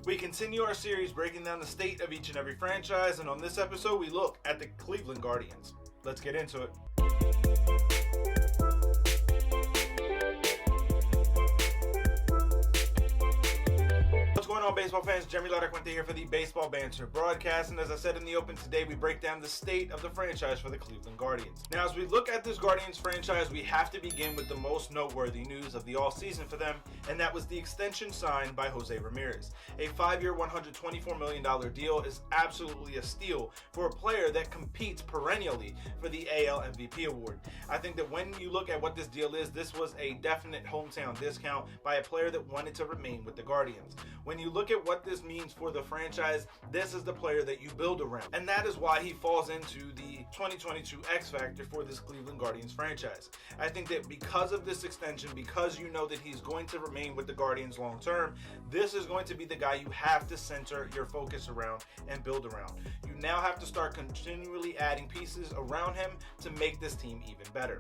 We continue our series breaking down the state of each and every franchise, and on this episode we look at the Cleveland Guardians. Let's get into it. What's going on, baseball fans? Jeremy Laracuente here for the Baseball Banter Broadcast, and as I said in the open today, we break down the state of the franchise for the Cleveland Guardians. Now, as we look at this Guardians franchise, we have to begin with the most noteworthy news of the offseason for them, and that was the extension signed by Jose Ramirez. A 5-year, $124 million deal is absolutely a steal for a player that competes perennially for the AL MVP award. I think that when you look at what this deal is, this was a definite hometown discount by a player that wanted to remain with the Guardians. When you look at what this means for the franchise, this is the player that you build around. And that is why he falls into the 2022 X Factor for this Cleveland Guardians franchise. I think that because of this extension, because you know that he's going to remain with the Guardians long term, this is going to be the guy you have to center your focus around and build around. You now have to start continually adding pieces around him to make this team even better.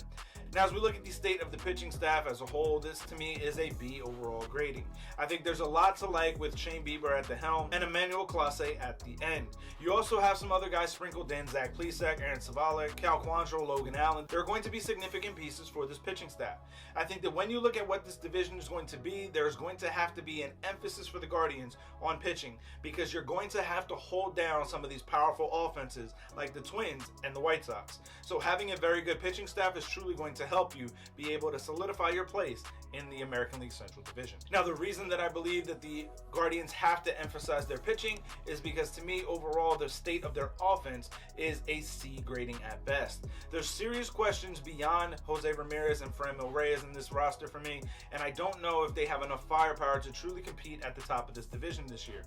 Now, as we look at the state of the pitching staff as a whole, this to me is a B overall grading. I think there's a lot to like with Shane Bieber at the helm and Emmanuel Clase at the end. You also have some other guys sprinkled in: Zach Plesac, Aaron Civale, Cal Quantrill, Logan Allen. There are going to be significant pieces for this pitching staff. I think that when you look at what this division is going to be, there's going to have to be an emphasis for the Guardians on pitching, because you're going to have to hold down some of these powerful offenses like the Twins and the White Sox. So having a very good pitching staff is truly going to help you be able to solidify your place in the American League Central Division. Now, the reason that I believe that the Guardians have to emphasize their pitching is because, to me, overall, the state of their offense is a C grading at best. There's serious questions beyond Jose Ramirez and Franmil Reyes in this roster for me, and I don't know if they have enough firepower to truly compete at the top of this division this year.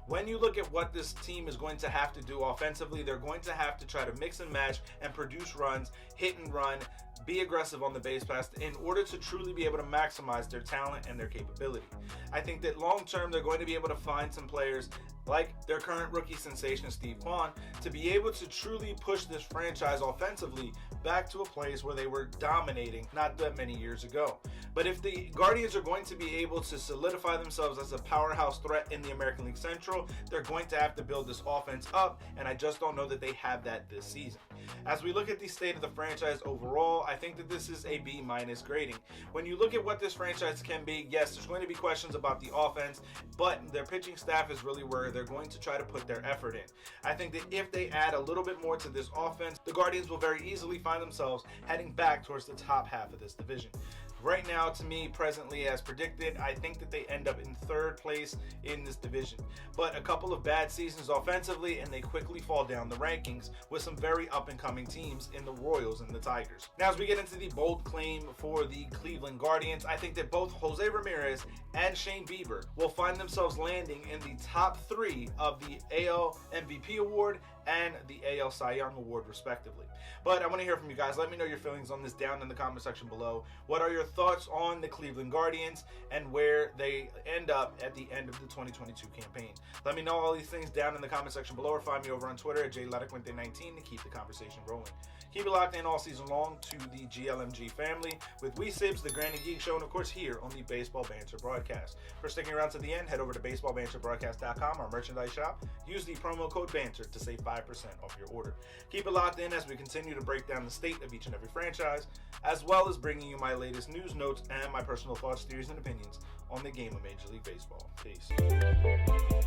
When you look at what this team is going to have to do offensively, they're going to have to try to mix and match and produce runs, hit and run, be aggressive on the base pass in order to truly be able to maximize their talent and their capability. I think that long term they're going to be able to find some players like their current rookie sensation Steve Kwan to be able to truly push this franchise offensively back to a place where they were dominating not that many years ago. But if the Guardians are going to be able to solidify themselves as a powerhouse threat in the American League Central, they're going to have to build this offense up, and I just don't know that they have that this season. As we look at the state of the franchise overall, I think that this is a B- grading. When you look at what this franchise can be, yes, there's going to be questions about the offense, but their pitching staff is really where they're going to try to put their effort in. I think that if they add a little bit more to this offense, the Guardians will very easily find themselves heading back towards the top half of this division. Right now, to me, presently, as predicted, I think that they end up in third place in this division. But a couple of bad seasons offensively, and they quickly fall down the rankings with some very up-and-coming teams in the Royals and the Tigers. Now, as we get into the bold claim for the Cleveland Guardians, I think that both Jose Ramirez and Shane Bieber will find themselves landing in the top 3 of the AL MVP award and the AL Cy Young Award, respectively. But I want to hear from you guys. Let me know your feelings on this down in the comment section below. What are your thoughts on the Cleveland Guardians and where they end up at the end of the 2022 campaign? Let me know all these things down in the comment section below, or find me over on Twitter at JLaracuente19 to keep the conversation rolling. Keep it locked in all season long to the GLMG family with We Sibs, the Granny Geek Show, and of course here on the Baseball Banter Broadcast. For sticking around to the end, head over to baseballbanterbroadcast.com, our merchandise shop. Use the promo code BANTER to save 5% off your order. Keep it locked in as we continue to break down the state of each and every franchise, as well as bringing you my latest news, notes, and my personal thoughts, theories, and opinions on the game of Major League Baseball. Peace.